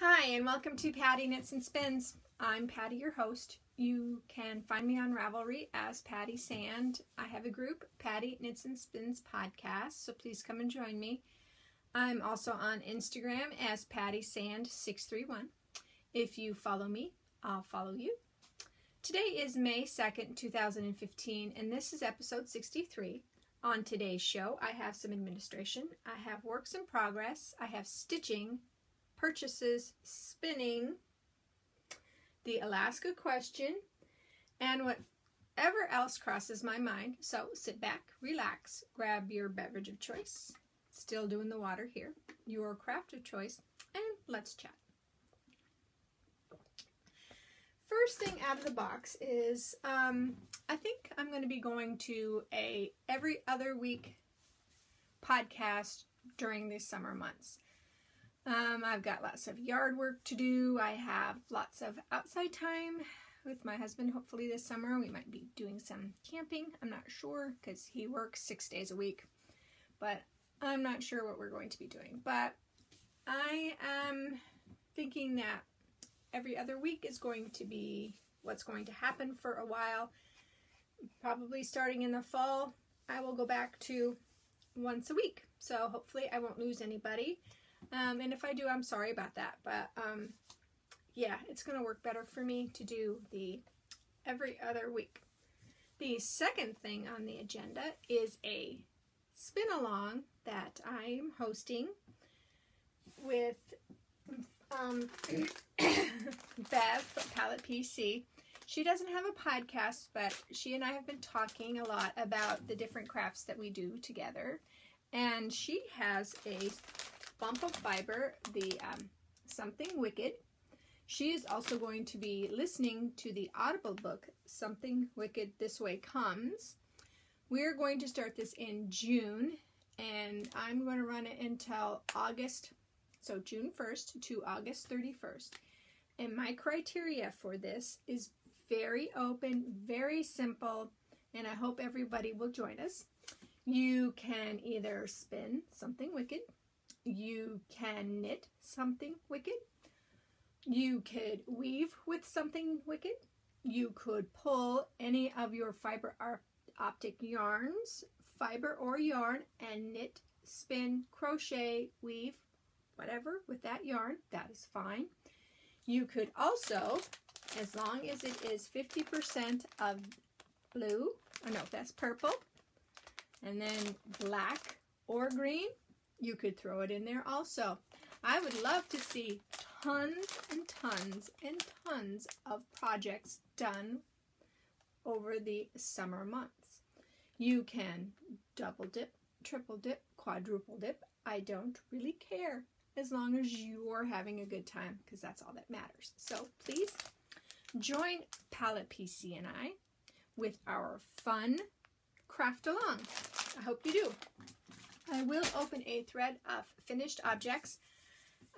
Hi, and welcome to Patti Knits and Spins. I'm Patti, your host. You can find me on Ravelry as Pattisand. I have a group, Patti Knits and Spins Podcast, so please come and join me. I'm also on Instagram as Pattisand631. If you follow me, I'll follow you. Today is May 2nd, 2015, and this is episode 63. On today's show, I have some administration, I have works in progress, I have stitching, purchases, spinning, the Alaska question, and whatever else crosses my mind. So sit back, relax, grab your beverage of choice, still doing the water here, your craft of choice, and let's chat. First thing out of the box is I think I'm going to be going to a every other week podcast during the summer months. I've got lots of yard work to do. I have lots of outside time with my husband. Hopefully this summer we might be doing some camping. I'm not sure because he works 6 days a week, but I'm not sure what we're going to be doing. But I am thinking that every other week is going to be what's going to happen for a while. Probably starting in the fall, I will go back to once a week. So hopefully I won't lose anybody. And if I do, I'm sorry about that. But yeah, it's going to work better for me to do the every other week. The second thing on the agenda is a spin along that I'm hosting with Bev from Palette PC. She doesn't have a podcast, but she and I have been talking a lot about the different crafts that we do together. And she has a bump of fiber, the Something Wicked. She is also going to be listening to the Audible book, Something Wicked This Way Comes. We're going to start this in June, and I'm going to run it until August, so June 1st to August 31st. And my criteria for this is very open, very simple, and I hope everybody will join us. You can either spin Something Wicked, you can knit Something Wicked, you could weave with Something Wicked, you could pull any of your fiber optic yarns, fiber or yarn, and knit, spin, crochet, weave, whatever with that yarn, that is fine. You could also, as long as it is 50% of blue, oh no, that's purple, and then black or green, you could throw it in there also. I would love to see tons and tons and tons of projects done over the summer months. You can double dip, triple dip, quadruple dip. I don't really care as long as you are having a good time, because that's all that matters. So please join Palette PC and I with our fun craft along. I hope you do. I will open a thread of finished objects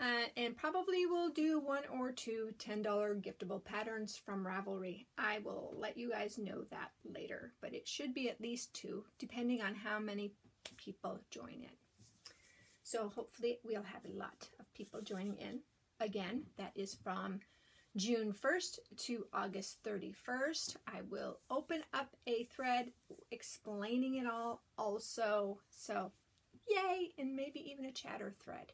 and probably will do one or two $10 giftable patterns from Ravelry. I will let you guys know that later, but it should be at least 2 depending on how many people join in. So hopefully we'll have a lot of people joining in. Again, that is from June 1st to August 31st. I will open up a thread explaining it all also. So yay, and maybe even a chatter thread.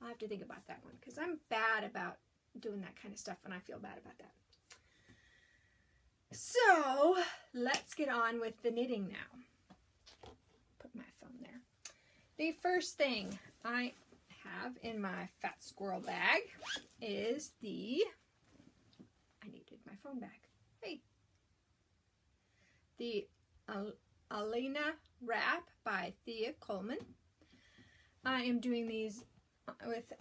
I'll have to think about that one because I'm bad about doing that kind of stuff and I feel bad about that. So let's get on with the knitting now. Put my phone there. The first thing I have in my fat squirrel bag is I needed my phone back. Hey. The Elena Wrap by Thea Coleman. I am doing these with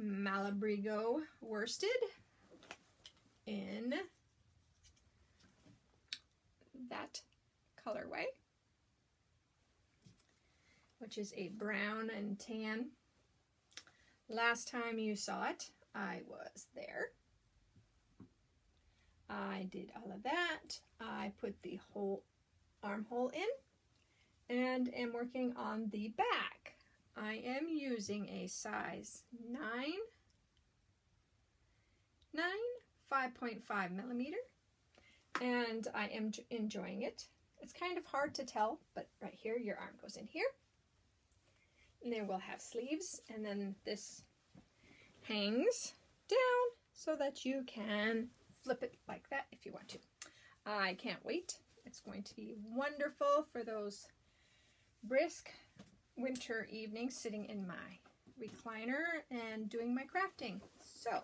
Malabrigo worsted in that colorway, which is a brown and tan. Last time you saw it, I was there. I did all of that. I put the whole armhole in and am working on the back. I am using a size 9 5.5 millimeter, and I am enjoying it. It's kind of hard to tell, but right here, your arm goes in here. And then we'll have sleeves, and then this hangs down so that you can flip it like that if you want to. I can't wait. It's going to be wonderful for those brisk winter evenings sitting in my recliner and doing my crafting. So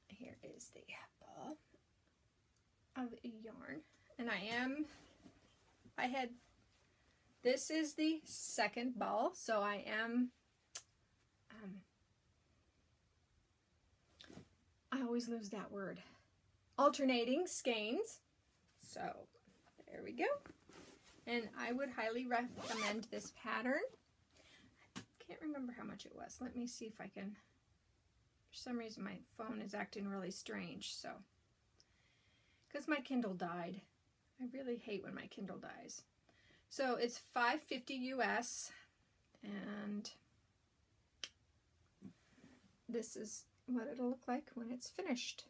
here is the ball of yarn, and this is the second ball, so I am I always lose that word, alternating skeins. So there we go, and I would highly recommend this pattern. I can't remember how much it was. Let me see if I can. For some reason my phone is acting really strange, so because my Kindle died. I really hate when my Kindle dies. So it's $5.50 US, and this is what it'll look like when it's finished.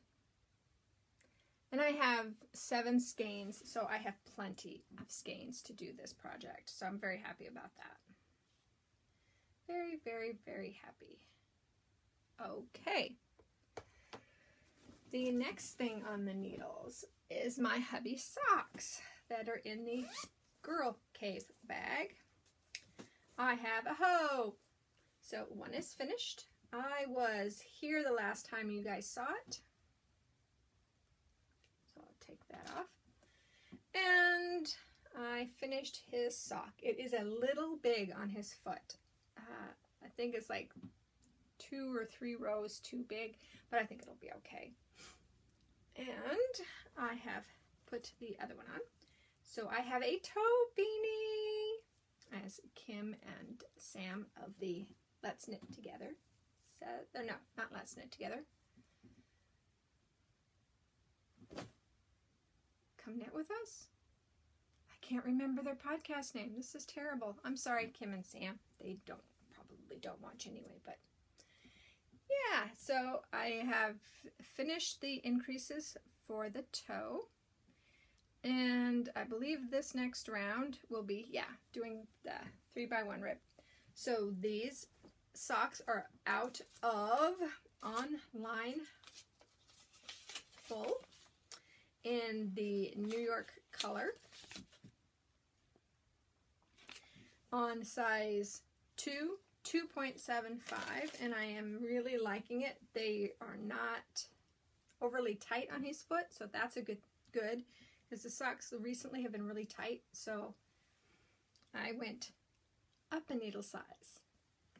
And I have 7 skeins, so I have plenty of skeins to do this project. So I'm very happy about that. Very, very, very happy. Okay. The next thing on the needles is my Hubby Socks that are in the Girl Cave bag. I have a hoe. So one is finished. I was here the last time you guys saw it. So I'll take that off. And I finished his sock. It is a little big on his foot. I think it's like 2 or 3 rows too big, but I think it'll be okay. And I have put the other one on. So I have a toe beanie, as Kim and Sam of the Let's Knit Together said. No, not Let's Knit Together. Come Knit With Us? I can't remember their podcast name. This is terrible. I'm sorry, Kim and Sam. They probably don't watch anyway, but yeah. So I have finished the increases for the toe. And I believe this next round will be, doing the 3x1 rib. So these socks are out of online full in the New York color on size 2, 2.75, and I am really liking it. They are not overly tight on his foot, so that's a good. Because the socks recently have been really tight, so I went up a needle size.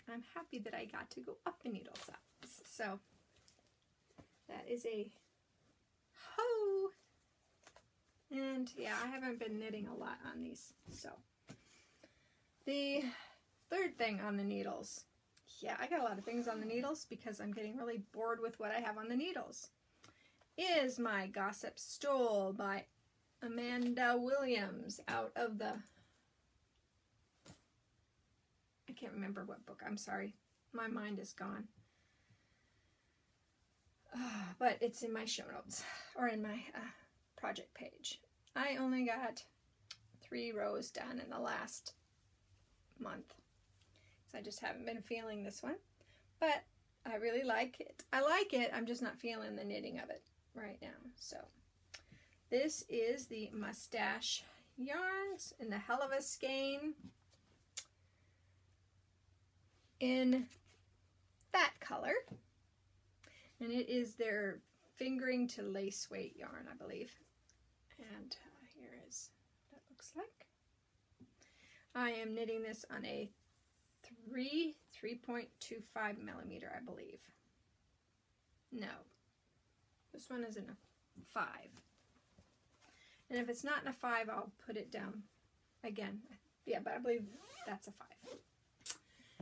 I'm happy that I got to go up a needle size. So that is a hoe. And yeah, I haven't been knitting a lot on these. So the third thing on the needles. Yeah, I got a lot of things on the needles because I'm getting really bored with what I have on the needles. Is my Gossip Stole by Amanda Williams out of the, I can't remember what book, I'm sorry, my mind is gone, but it's in my show notes or in my project page. I only got 3 rows done in the last month, so I just haven't been feeling this one, but I really like it. I like it, I'm just not feeling the knitting of it right now. So this is the Mustache Yarns in the Hell of a Skein in that color, and it is their fingering to lace weight yarn, I believe. And here is what it looks like. I am knitting this on a 3.25 millimeter, I believe. No, this one is in a 5. And if it's not in a 5, I'll put it down again. Yeah, but I believe that's a 5.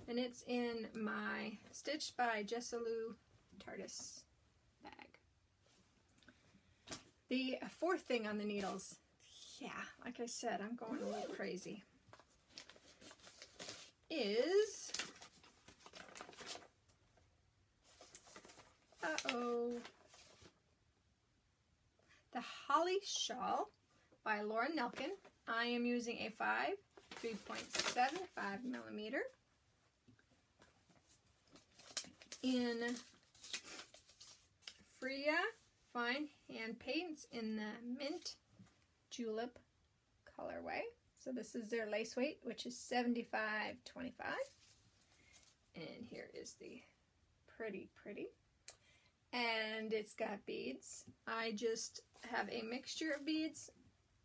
And it's in my Stitched by Jessalou Tardis bag. The fourth thing on the needles, yeah, like I said, I'm going a little crazy, is, Holly Shawl by Laura Nelkin. I am using a 3.75 millimeter in Freya Fine Hand Paints in the Mint Julep colorway. So this is their lace weight, which is 75.25. And here is the pretty. And it's got beads. I just have a mixture of beads,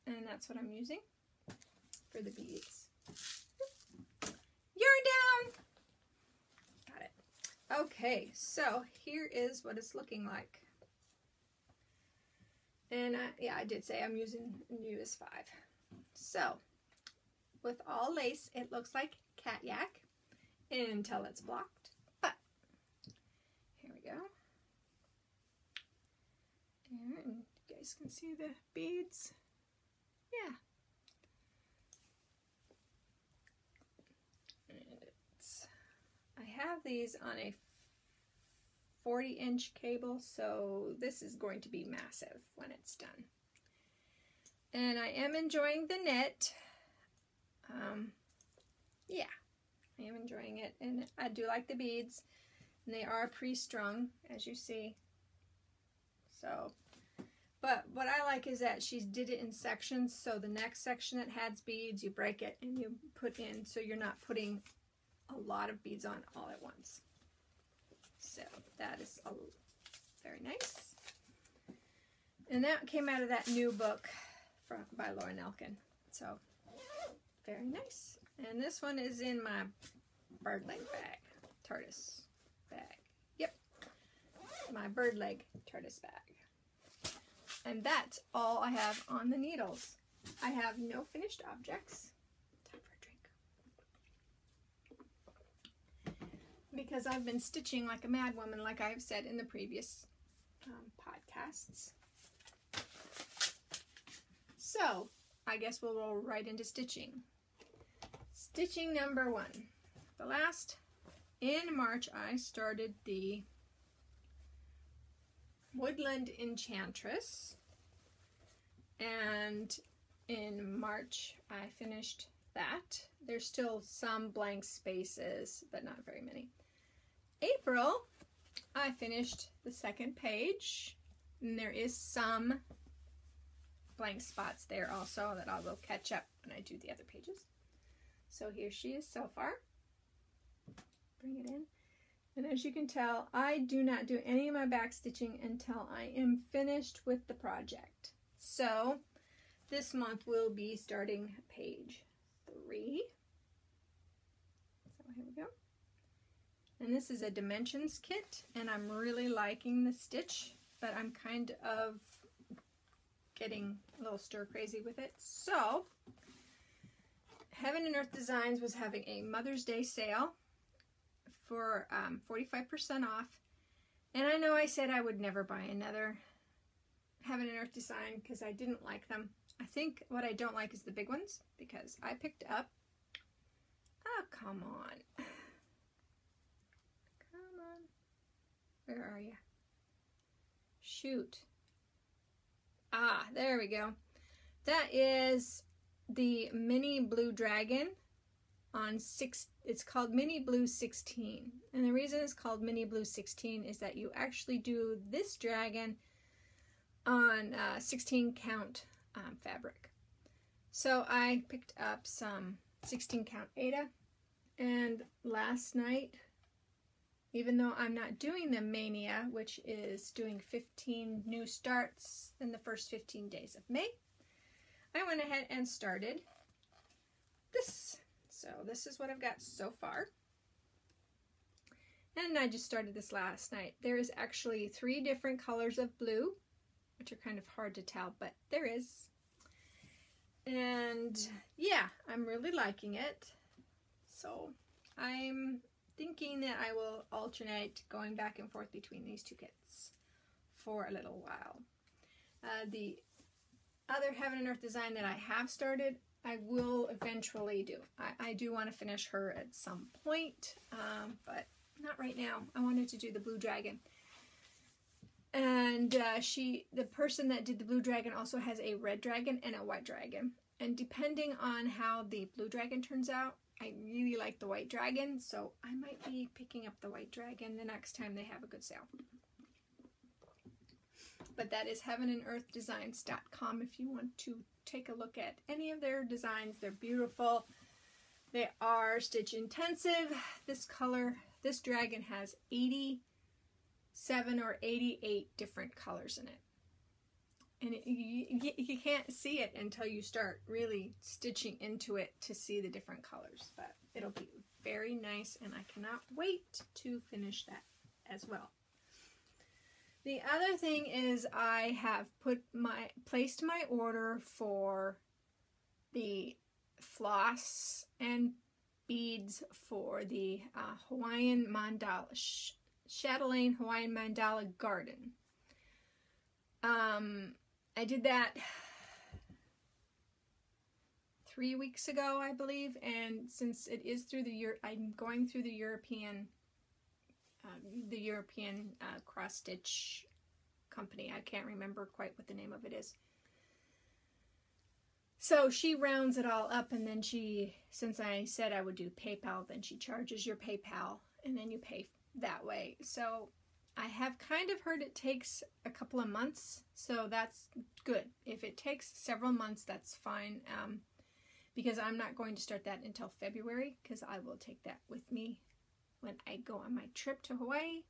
and that's what I'm using for the beads. Yarn down! Got it. Okay, so here is what it's looking like. And yeah, I did say I'm using US 5. So, with all lace, it looks like cat yak until it's blocked. But, here we go. There, and you guys can see the beads. Yeah. And I have these on a 40-inch cable, so this is going to be massive when it's done. And I am enjoying the knit. Yeah, I am enjoying it, and I do like the beads, and they are pre-strung, as you see. So, but what I like is that she did it in sections, so the next section that has beads, you break it and you put in, so you're not putting a lot of beads on all at once. So that is very nice. And that came out of that new book by Laura Nelkin. So very nice. And this one is in my bird leg bag, tortoise bag. Yep, my bird leg tortoise bag. And that's all I have on the needles. I have no finished objects. Time for a drink. Because I've been stitching like a mad woman, like I've said in the previous podcasts. So, I guess we'll roll right into stitching. Stitching number 1. In March, I started the Woodland Enchantress, and in March I finished that. There's still some blank spaces, but not very many. April, I finished the second page, and there is some blank spots there also that I will catch up when I do the other pages. So here she is so far. Bring it in. And as you can tell, I do not do any of my back stitching until I am finished with the project. So this month we'll be starting page 3. So here we go. And this is a dimensions kit, and I'm really liking the stitch, but I'm kind of getting a little stir crazy with it. So Heaven and Earth Designs was having a Mother's Day sale for 45% off, and I know I said I would never buy another Heaven and Earth design because I didn't like them. I think what I don't like is the big ones, because I picked up, oh come on, where are you? Shoot, there we go. That is the mini blue dragon on 6. It's called Mini Blue 16, and the reason it's called Mini Blue 16 is that you actually do this dragon on 16 count fabric. So I picked up some 16 count Aida, and last night, even though I'm not doing the Mania, which is doing 15 new starts in the first 15 days of May, I went ahead and started this. So this is what I've got so far. And I just started this last night. There is actually 3 different colors of blue, which are kind of hard to tell, but there is. And yeah, I'm really liking it. So I'm thinking that I will alternate going back and forth between these 2 kits for a little while. The other Heaven and Earth design that I have started, I will eventually do. I do want to finish her at some point, but not right now. I wanted to do the blue dragon. And the person that did the blue dragon also has a red dragon and a white dragon. And depending on how the blue dragon turns out, I really like the white dragon, so I might be picking up the white dragon the next time they have a good sale. But that is heavenandearthdesigns.com if you want to take a look at any of their designs. They're beautiful. They are stitch intensive. This dragon has 87 or 88 different colors in it. And you can't see it until you start really stitching into it to see the different colors. But it'll be very nice, and I cannot wait to finish that as well. The other thing is I have placed my order for the floss and beads for the Hawaiian mandala, chatelaine Hawaiian mandala garden. I did that 3 weeks ago, I believe, and since it is through I'm going through the European cross stitch company. I can't remember quite what the name of it is. So she rounds it all up, and then since I said I would do PayPal, then she charges your PayPal, and then you pay that way. So I have kind of heard it takes a couple of months, so that's good. If it takes several months, that's fine, because I'm not going to start that until February, because I will take that with me when I go on my trip to Hawaii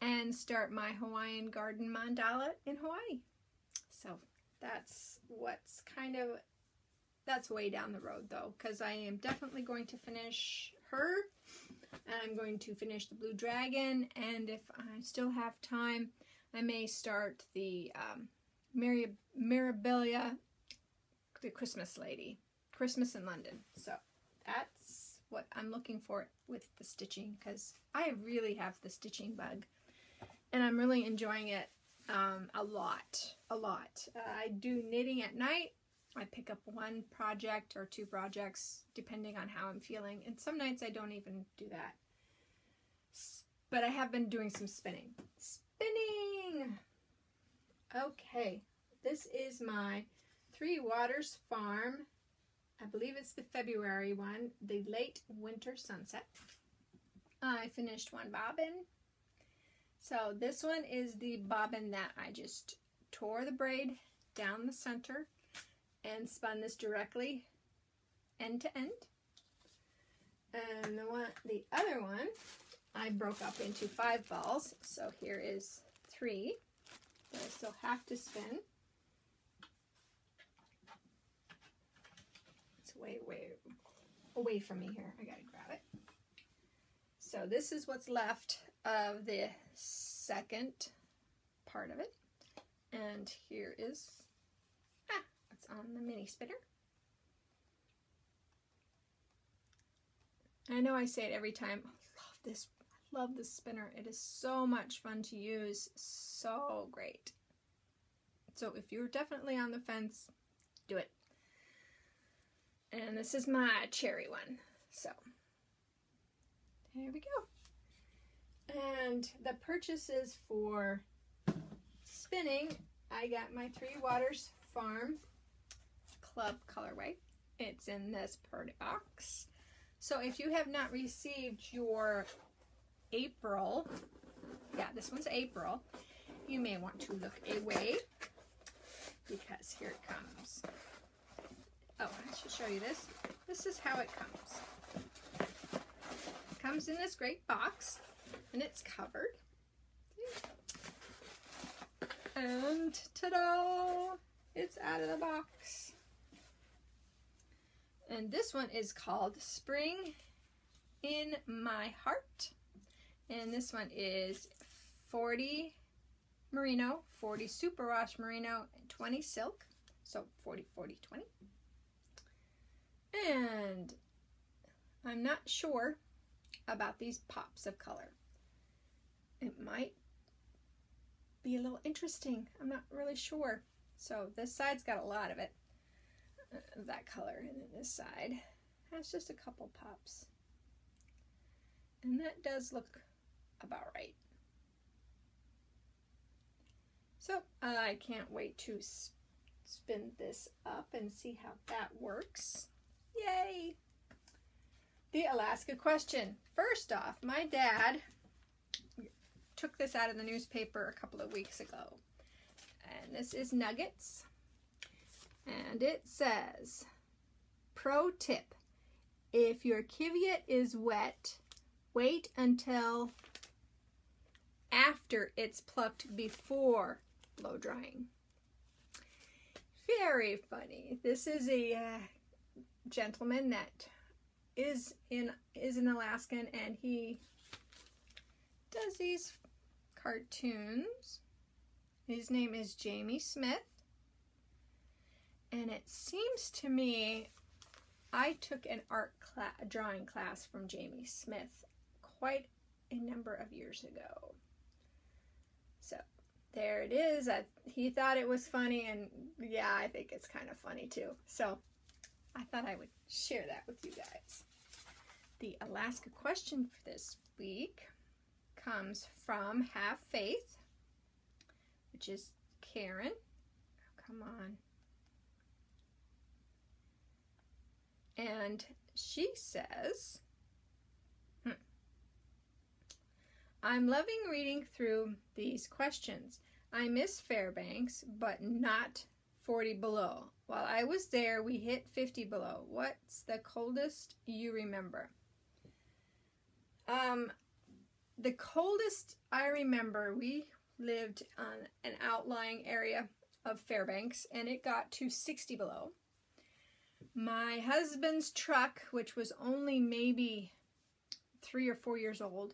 and start my Hawaiian garden mandala in Hawaii. So that's way down the road though, because I am definitely going to finish her, and I'm going to finish the blue dragon, and if I still have time, I may start the Mirabilia, the Christmas lady, Christmas in London. So that's what I'm looking for with the stitching, because I really have the stitching bug, and I'm really enjoying it a lot. I do knitting at night. I pick up one project or two projects depending on how I'm feeling, and some nights I don't even do that. But I have been doing some spinning. Okay, this is my Three Waters Farm. I believe it's the February one, the Late Winter Sunset. I finished one bobbin. So this one is the bobbin that I just tore the braid down the center and spun this directly end to end. And the other one I broke up into 5 balls. So here is 3 that I still have to spin. It's way away from me here. I gotta grab it. So this is what's left of the second part of it. And here is what's on the mini spinner. I know I say it every time. I love this spinner. It is so much fun to use. So great. So if you're definitely on the fence, do it. And this is my cherry one. So there we go. And the purchases for spinning, I got my Three Waters Farm Club colorway. It's in this pretty box. So if you have not received your April, this one's April, you may want to look away, because here it comes. Oh, I should show you this. This is how it comes. It comes in this great box, and it's covered. And ta-da! It's out of the box. And this one is called Spring in My Heart. And this one is 40 merino, 40 superwash merino, and 20 silk. So 40, 40, 20. And I'm not sure about these pops of color. It might be a little interesting. I'm not really sure. So this side's got a lot of it, that color, and then this side has just a couple pops. And that does look about right. So I can't wait to spin this up and see how that works. Yay! The Alaska question. First off, my dad took this out of the newspaper a couple of weeks ago. And this is Nuggets. And it says, pro tip, if your kiviyut is wet, wait until after it's plucked before blow drying. Very funny. This is a gentleman that is an Alaskan, and he does these cartoons. His name is Jamie Smith, and it seems to me I took an drawing class from Jamie Smith quite a number of years ago. So there it is. He thought it was funny, and yeah, I think it's kind of funny too. So I thought I would share that with you guys. The Alaska question for this week comes from Have Faith, which is Karen. Oh, come on. And she says, I'm loving reading through these questions. I miss Fairbanks, but not 40 below. While I was there, we hit 50 below. What's the coldest you remember? The coldest I remember, we lived on an outlying area of Fairbanks, and it got to 60 below. My husband's truck, which was only maybe 3 or 4 years old,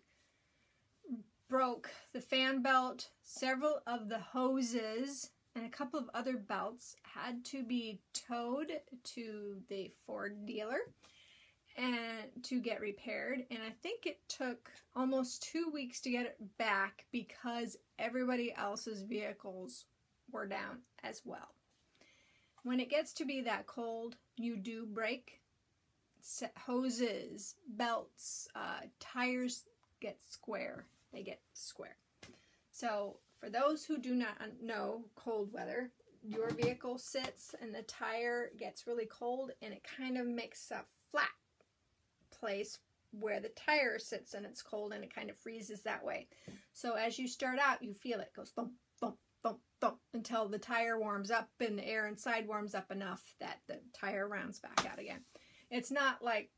broke the fan belt. Several of the hoses and a couple of other belts had to be towed to the Ford dealer and to get repaired, and I think it took almost 2 weeks to get it back because everybody else's vehicles were down as well. When it gets to be that cold, you do break hoses, belts, tires get square. They get square. So for those who do not know cold weather, your vehicle sits and the tire gets really cold, and it kind of makes a flat place where the tire sits, and it's cold, and it kind of freezes that way. So as you start out, you feel it goes thump, thump, thump, thump until the tire warms up and the air inside warms up enough that the tire rounds back out again. It's not like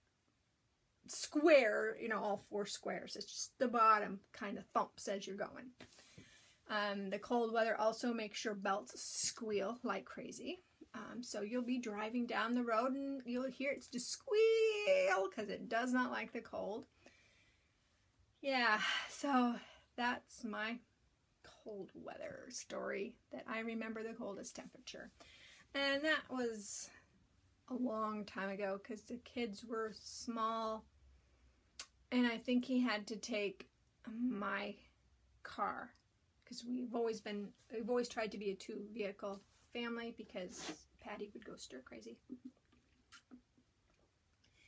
square, all 4 squares. It's just the bottom kind of thumps as you're going. The cold weather also makes your belts squeal like crazy. So you'll be driving down the road and you'll hear it just squeal because it does not like the cold. Yeah, so that's my cold weather story, that I remember the coldest temperature. And that was a long time ago because the kids were small, and I think he had to take my car because we've always tried to be a 2-vehicle family because Patti would go stir crazy.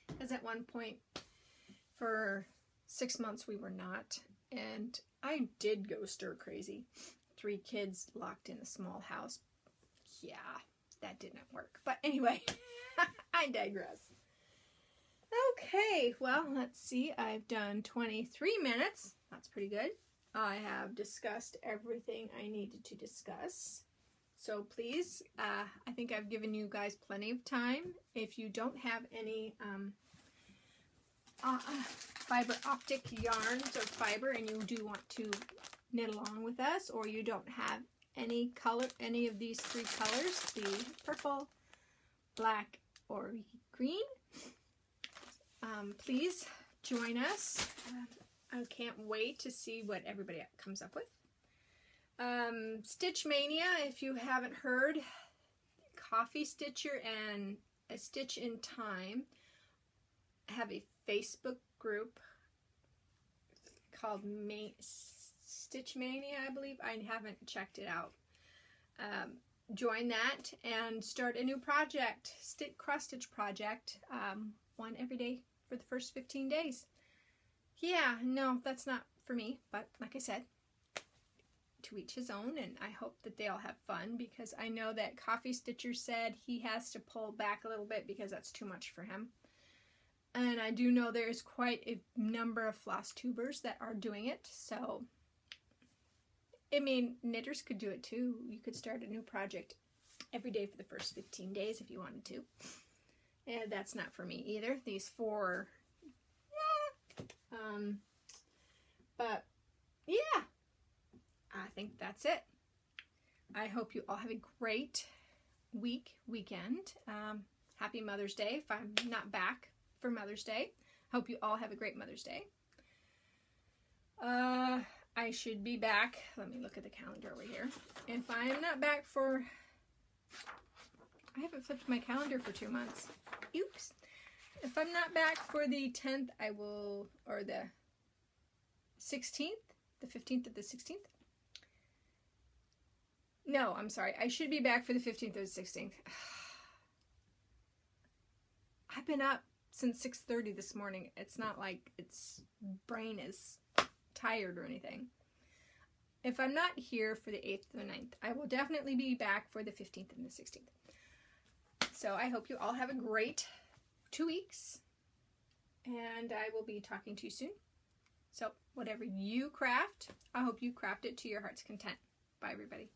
Because at one point for 6 months we were not, and I did go stir crazy. 3 kids locked in a small house. Yeah, that didn't work. But anyway, I digress. Okay, well, let's see. I've done 23 minutes. That's pretty good. I have discussed everything I needed to discuss. So please, I think I've given you guys plenty of time. If you don't have any fiber optic yarns or fiber and you do want to knit along with us, or you don't have any of these 3 colors, the purple, black, or green, please join us. I can't wait to see what everybody comes up with. Stitch Mania, if you haven't heard, Coffee Stitcher and A Stitch in Time have a Facebook group called Stitch Mania, I believe. I haven't checked it out. Join that and start a new project, cross stitch project, one every day for the first 15 days. Yeah, no, that's not for me, but like I said, to each his own, and I hope that they all have fun, because I know that Coffee Stitcher said he has to pull back a little bit because that's too much for him. And I do know there's quite a number of floss tubers that are doing it, so I mean, knitters could do it too. You could start a new project every day for the first 15 days if you wanted to. And that's not for me either. These 4, yeah. But yeah, I think that's it. I hope you all have a great weekend. Happy Mother's Day if I'm not back for Mother's Day. Hope you all have a great Mother's Day. I should be back. Let me look at the calendar over here. If I am not back for... I haven't flipped my calendar for 2 months. Oops. If I'm not back for the 10th, I will... Or the 16th? The 15th or the 16th? No, I'm sorry. I should be back for the 15th or the 16th. I've been up since 6:30 this morning. It's not like its brain is tired or anything. If I'm not here for the 8th or the 9th, I will definitely be back for the 15th and the 16th. So I hope you all have a great 2 weeks, and I will be talking to you soon. So whatever you craft, I hope you craft it to your heart's content. Bye, everybody.